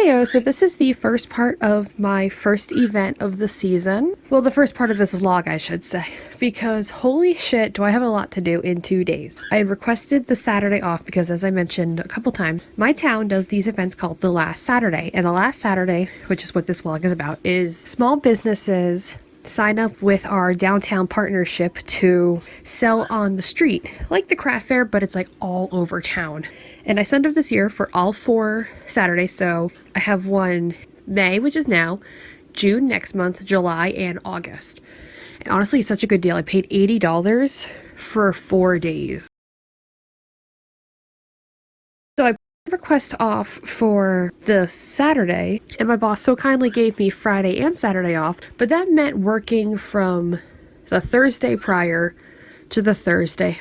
Hiya, so this is the first part of my first event of the season. Well, the first part of this vlog, I should say, because holy shit, do I have a lot to do in 2 days. I requested the Saturday off because, as I mentioned a couple times, my town does these events called the Last Saturday, and the Last Saturday, which is what this vlog is about, is small businesses sign up with our downtown partnership to sell on the street, like the craft fair, but it's like all over town. And I signed up this year for all 4 Saturdays, so I have one May, which is now, June next month, July, and August. And honestly, it's such a good deal. I paid $80 for 4 days. So I put a request off for the Saturday, and my boss so kindly gave me Friday and Saturday off, but that meant working from the Thursday prior to the Thursday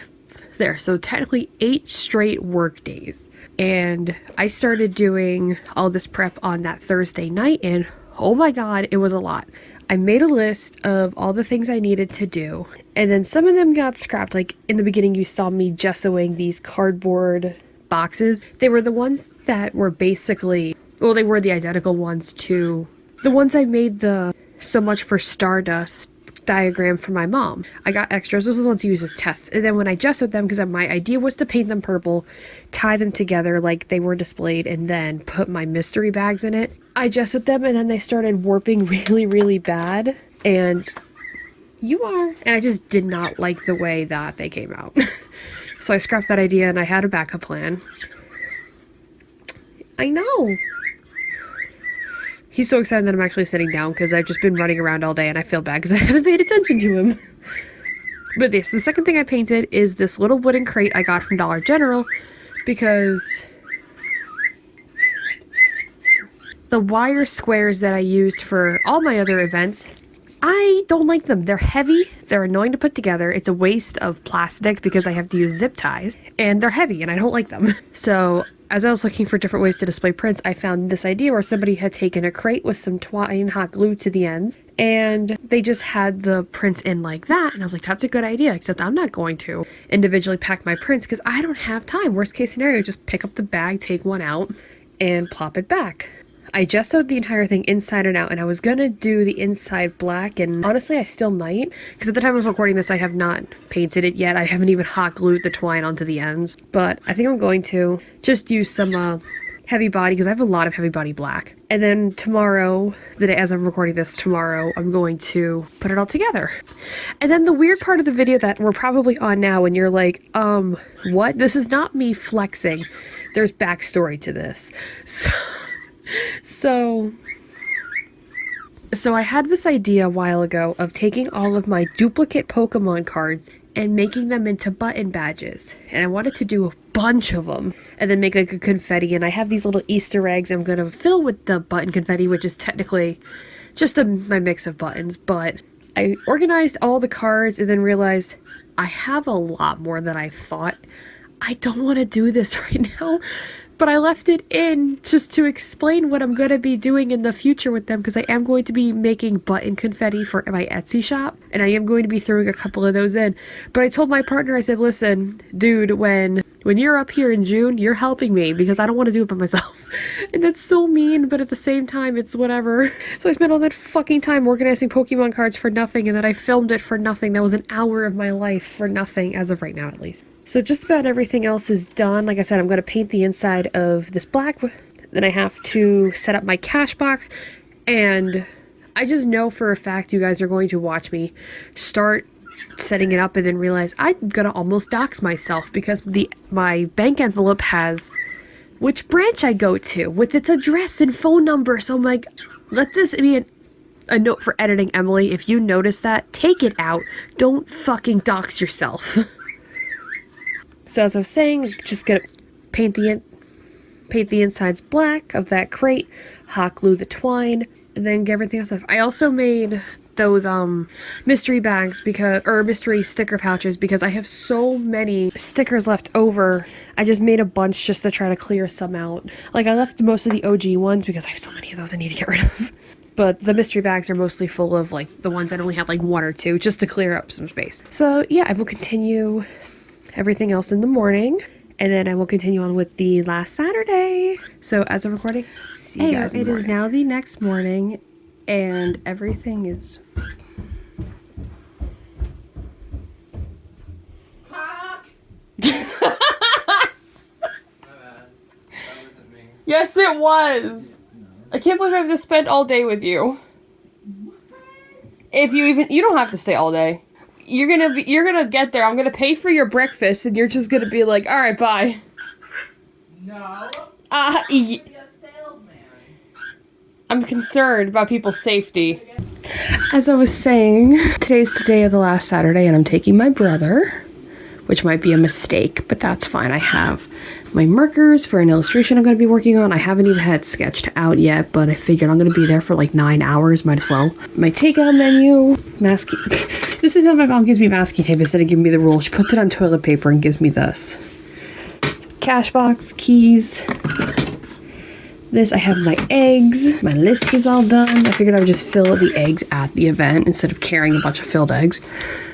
there. So technically 8 straight work days. And I started doing all this prep on that Thursday night, and oh my god, it was a lot. I made a list of all the things I needed to do, and then some of them got scrapped. Like in the beginning, you saw me gessoing these cardboard boxes. They were the ones that were basically, well, they were the identical ones to the ones I made the So Much for Stardust diagram for my mom. I got extras. Those are the ones you use as tests. And then when I gessoed them, because my idea was to paint them purple, tie them together like they were displayed, and then put my mystery bags in it, I gessoed them, and then they started warping really, really bad. And I just did not like the way that they came out. So I scrapped that idea, and I had a backup plan. I know. He's so excited that I'm actually sitting down because I've just been running around all day, and I feel bad because I haven't paid attention to him. But the second thing I painted is this little wooden crate I got from Dollar General, because the wire squares that I used for all my other events, I don't like them. They're heavy, they're annoying to put together, it's a waste of plastic because I have to use zip ties, and they're heavy and I don't like them. So as I was looking for different ways to display prints, I found this idea where somebody had taken a crate with some twine hot glued to the ends, and they just had the prints in like that, and I was like, that's a good idea, except I'm not going to individually pack my prints because I don't have time. Worst case scenario, just pick up the bag, take one out, and plop it back. I gessoed the entire thing inside and out, and I was gonna do the inside black, and honestly I still might, because at the time of recording this I have not painted it yet. I haven't even hot glued the twine onto the ends, but I think I'm going to just use some heavy body, because I have a lot of heavy body black. And then tomorrow, the day as I'm recording this tomorrow, I'm going to put it all together. And then the weird part of the video that we're probably on now, and you're like, what? This is not me flexing. There's backstory to this. So I had this idea a while ago of taking all of my duplicate Pokemon cards and making them into button badges. And I wanted to do a bunch of them and then make like a confetti. And I have these little Easter eggs I'm going to fill with the button confetti, which is technically just my mix of buttons. But I organized all the cards and then realized I have a lot more than I thought. I don't want to do this right now. But I left it in just to explain what I'm going to be doing in the future with them, because I am going to be making button confetti for my Etsy shop, and I am going to be throwing a couple of those in. But I told my partner, I said, listen, dude, when you're up here in June, you're helping me, because I don't want to do it by myself. And that's so mean, but at the same time, it's whatever. So I spent all that fucking time organizing Pokemon cards for nothing, and then I filmed it for nothing. That was an hour of my life for nothing, as of right now at least. So just about everything else is done. Like I said, I'm going to paint the inside of this black. Then I have to set up my cash box. And I just know for a fact you guys are going to watch me start setting it up and then realize I'm going to almost dox myself, because my bank envelope has which branch I go to with its address and phone number. So I'm like, let this be a note for editing, Emily. If you notice that, take it out. Don't fucking dox yourself. So as I was saying, just gonna paint the insides black of that crate, hot glue the twine, and then get everything else off. I also made those mystery bags mystery sticker pouches, because I have so many stickers left over. I just made a bunch just to try to clear some out. Like, I left most of the OG ones because I have so many of those I need to get rid of. But the mystery bags are mostly full of like the ones that only have like 1 or 2, just to clear up some space. So yeah, I will continue everything else in the morning, And then I will continue on with the last Saturday. So as of recording, see you guys in the morning. It is now the next morning and everything is... Yes, it was. I can't believe I have to spend all day with you. If you don't have to stay all day. You're gonna get there. I'm gonna pay for your breakfast, and you're just gonna be like, all right, bye. No. I'm concerned about people's safety. As I was saying, today's the day of the last Saturday, and I'm taking my brother, which might be a mistake, but that's fine. I have my markers for an illustration I'm going to be working on. I haven't even had sketched out yet, but I figured I'm going to be there for like 9 hours. Might as well. My takeout menu, masking. This is how my mom gives me masking tape instead of giving me the roll. She puts it on toilet paper and gives me this. Cash box, keys. This, I have my eggs. My list is all done. I figured I would just fill the eggs at the event instead of carrying a bunch of filled eggs.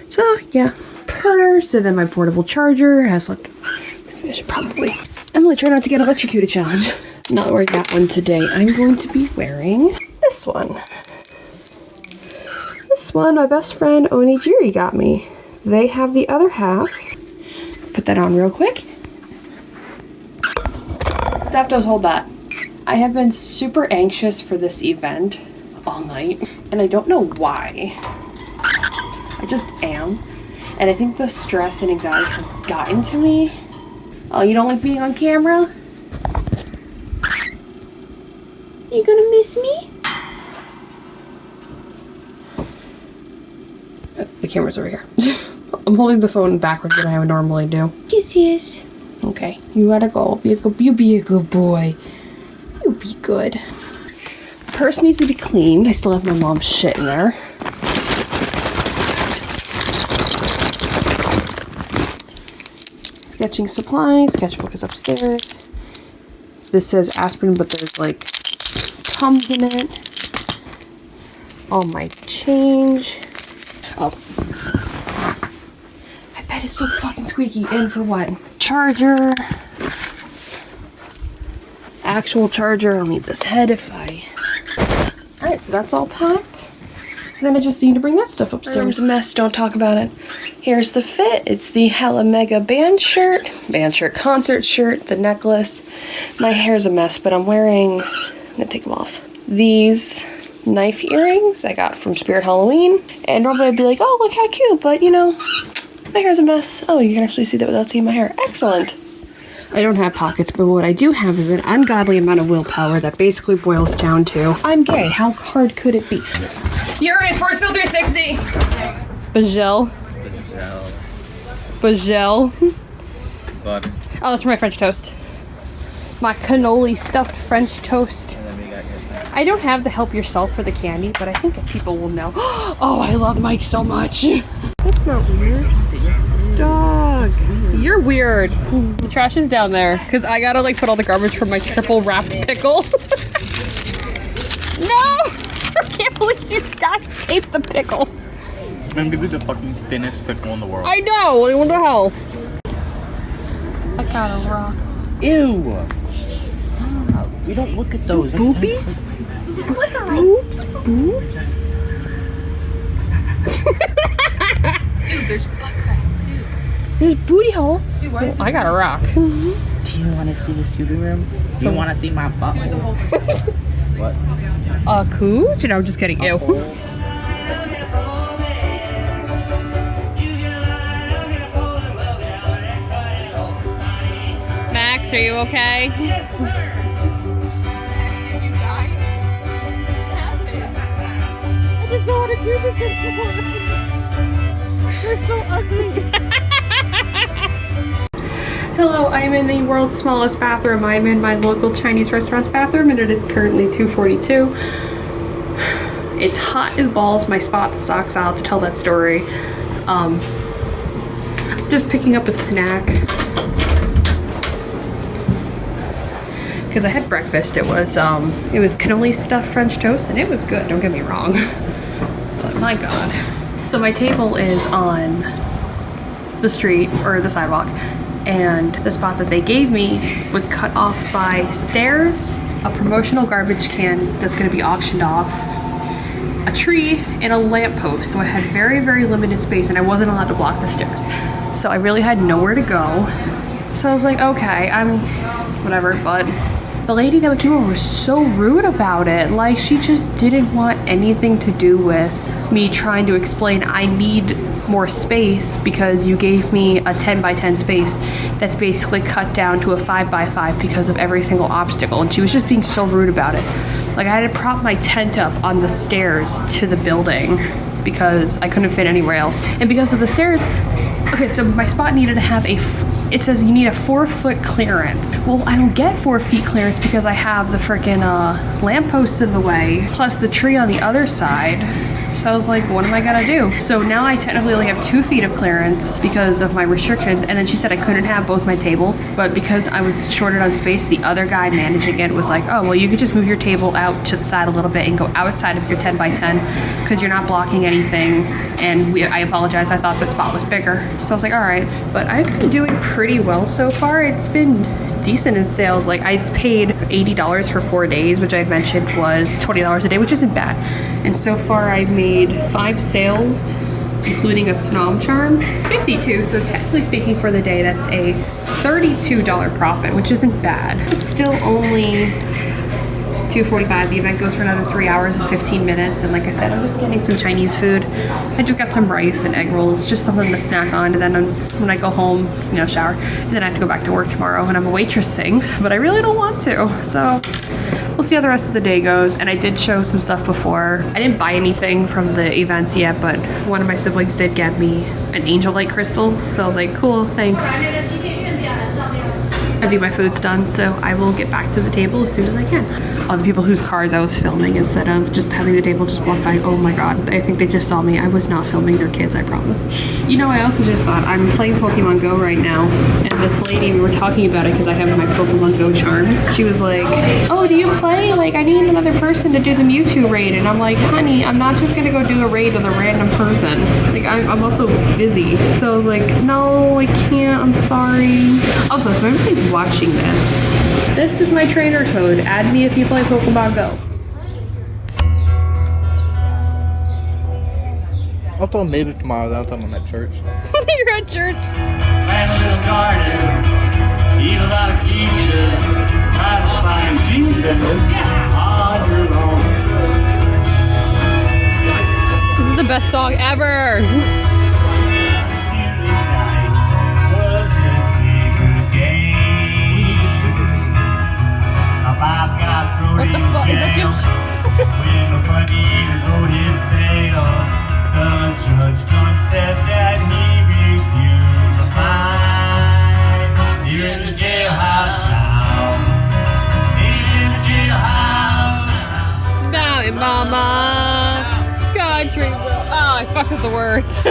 So, yeah. Purse, and then my portable charger has like... I should probably... Emily, try not to get electrocuted challenge. Not wearing that one today. I'm going to be wearing this one. This one, my best friend Onijiri got me. They have the other half. Put that on real quick. Zapdos, hold that. I have been super anxious for this event all night, and I don't know why. I just am. And I think the stress and anxiety has gotten to me. Oh, you don't like being on camera? You gonna miss me? The camera's over here. I'm holding the phone backwards than I would normally do. Kisses. Okay, you gotta go. You be a good boy. You be good. Purse needs to be cleaned. I still have my mom's shit in there. Sketching supplies. Sketchbook is upstairs. This says aspirin, but there's like Tums in it. All my change. Oh. My bed is so fucking squeaky. In for what? Charger. Actual charger. I'll need this head if I... Alright, so that's all packed. And then I just need to bring that stuff upstairs. Room's a mess, don't talk about it. Here's the fit. It's the Hella Mega band shirt, concert shirt, the necklace. My hair's a mess, but I'm wearing... I'm gonna take them off. These knife earrings I got from Spirit Halloween. And normally I'd be like, oh, look how cute, but you know, my hair's a mess. Oh, you can actually see that without seeing my hair. Excellent. I don't have pockets, but what I do have is an ungodly amount of willpower that basically boils down to, I'm gay. How hard could it be? You're in Force Field 360. Bajel. But Oh, that's for my French toast. My cannoli stuffed French toast. I don't have the help yourself for the candy, but I think that people will know. Oh, I love Mike so much. That's not weird. Dog. You're weird. The trash is down there because I gotta like put all the garbage from my triple wrapped pickle. No! I can't believe you stacked taped the pickle. I'm gonna be the fucking thinnest pickle in the world. I know. What the hell? I got a rock. Ew. Stop. We don't look at those. Boobies? Boobs? Boobs? Dude, there's butt crack. There's booty hole. Dude, why? I got a rock. Do you want to see the shooting room? Do you want to see my butt? What? A cooch? No, I'm just kidding. Ew. Max, are you okay? I just don't want to do this anymore. They're so ugly. Hello, I am in the world's smallest bathroom. I am in my local Chinese restaurant's bathroom and it is currently 2:42. It's hot as balls. My spot sucks. I'll have to tell that story. Just picking up a snack. Because I had breakfast. It was cannoli stuffed French toast and it was good, don't get me wrong. But my god. So my table is on the street or the sidewalk. and the spot that they gave me was cut off by stairs, a promotional garbage can that's going to be auctioned off, a tree, and a lamppost. So I had very, very limited space, and I wasn't allowed to block the stairs. So I really had nowhere to go. So I was like, okay, I'm whatever, but the lady that came over was so rude about it. Like, she just didn't want anything to do with me trying to explain I need more space because you gave me a 10 by 10 space that's basically cut down to a 5 by 5 because of every single obstacle. And she was just being so rude about it. Like, I had to prop my tent up on the stairs to the building because I couldn't fit anywhere else. And because of the stairs, okay, so my spot needed to have it says you need a 4-foot clearance. Well, I don't get 4 feet clearance because I have the freaking lamppost in the way, plus the tree on the other side. So I was like, what am I gonna do? So now I technically only have 2 feet of clearance because of my restrictions. And then she said I couldn't have both my tables, but because I was shorted on space, the other guy managing it was like, oh, well, you could just move your table out to the side a little bit and go outside of your 10 by 10 because you're not blocking anything. And I apologize, I thought the spot was bigger. So I was like, all right, but I've been doing pretty well so far. It's been decent in sales. Like, I paid $80 for 4 days, which I had mentioned was $20 a day, which isn't bad. And so far I've made 5 sales, including a Snom charm, 52. So technically speaking for the day, that's a $32 profit, which isn't bad. It's still only $2:45. The event goes for another 3 hours and 15 minutes. And like I said, I'm just getting some Chinese food. I just got some rice and egg rolls, just something to snack on. And then when I go home, you know, shower, and then I have to go back to work tomorrow and I'm a waitressing, but I really don't want to. So we'll see how the rest of the day goes. And I did show some stuff before. I didn't buy anything from the events yet, but one of my siblings did get me an angel light crystal. So I was like, cool, thanks. I think my food's done, so I will get back to the table as soon as I can. All the people whose cars I was filming instead of just having the table just walk by, oh my god, I think they just saw me. I was not filming their kids, I promise. You know, I also just thought, I'm playing Pokemon Go right now, and this lady, we were talking about it because I have my Pokemon Go charms. She was like, oh, do you play? Like, I need another person to do the Mewtwo raid. And I'm like, honey, I'm not just gonna go do a raid with a random person. Like, I'm also busy. So I was like, no, I can't, I'm sorry. Also, so everybody's watching this. This is my trainer code. Add me if you play Pokemon Go. I'll tell them maybe tomorrow. I'll tell them I'm at church. You're at church. Plant a little garden, eat a lot of peaches, try to find Jesus all year long. This is the best song ever. What the fuck? Is that Jim? When nobody wrote his bail, the judge said that he refused to find. You're in the jailhouse now. You're in the jailhouse now. Now, mama, country. Oh, I fucked up the words.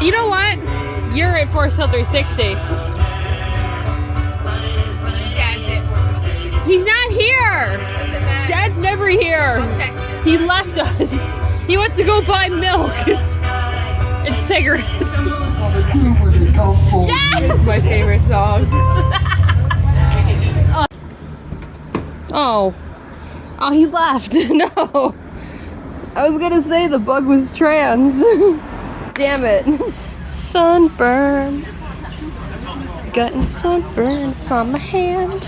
You know what? You're at Forest Hill 360. He's not here. Dad's never here. He left us. He went to go buy milk and cigarettes. Yes! It's my favorite song. Oh, he left. No. I was gonna say the bug was trans. Damn it. Sunburn. Getting sunburned. It's on my hand.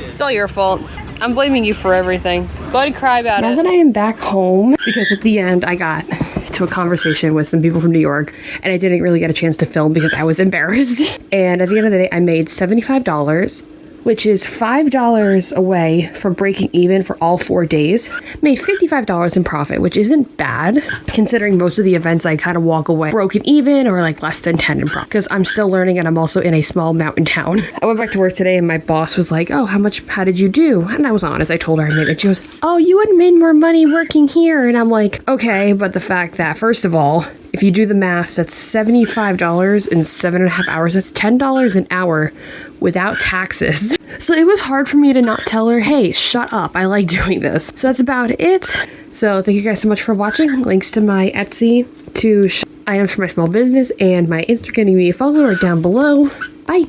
It's all your fault. I'm blaming you for everything. Go ahead and cry about it. Now that I am back home, because at the end I got to a conversation with some people from New York, and I didn't really get a chance to film because I was embarrassed. And at the end of the day, I made $75, which is $5 away from breaking even for all 4 days. Made $55 in profit, which isn't bad, considering most of the events I kind of walk away broken even or like less than 10 in profit, because I'm still learning and I'm also in a small mountain town. I went back to work today and my boss was like, oh, how did you do? And I was honest, I told her I made it. She goes, oh, you would have made more money working here. And I'm like, okay, but the fact that, first of all, if you do the math, that's $75 in 7.5 hours. That's $10 an hour without taxes. So it was hard for me to not tell her, hey, shut up. I like doing this. So that's about it. So thank you guys so much for watching. Links to my Etsy, to items for my small business, and my Instagram and me follow are down below. Bye.